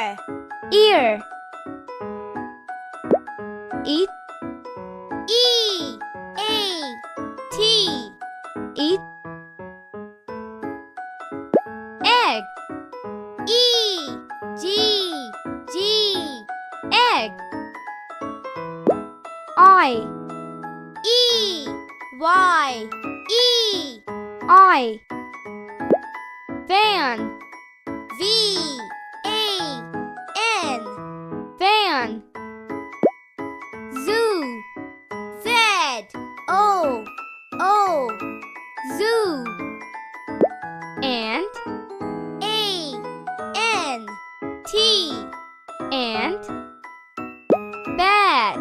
R. Ear. Eat. E. A. T. Eat. Egg. E. G. G. Egg. I. E. Y. E. I. Van. V. A. N. Van. Zoo. Z. O. O. Zoo. And. A. N. T. And. Bad.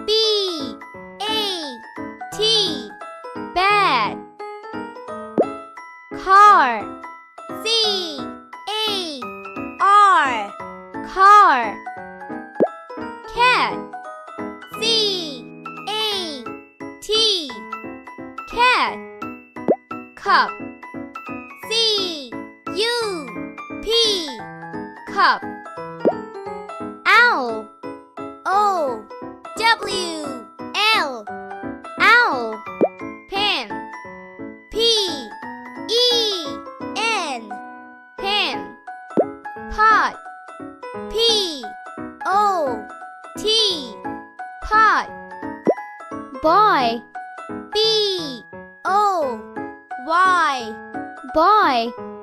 B. A. T. Bad. Car. C. A. R. Car. Cat. C. A. T. Cat. Cup. C. U. P. Cup. Owl. O. W. L. Owl. Pen. P. E. N. Pen. Pot. P. O. T. Pot. Boy. B. O. Y. Boy.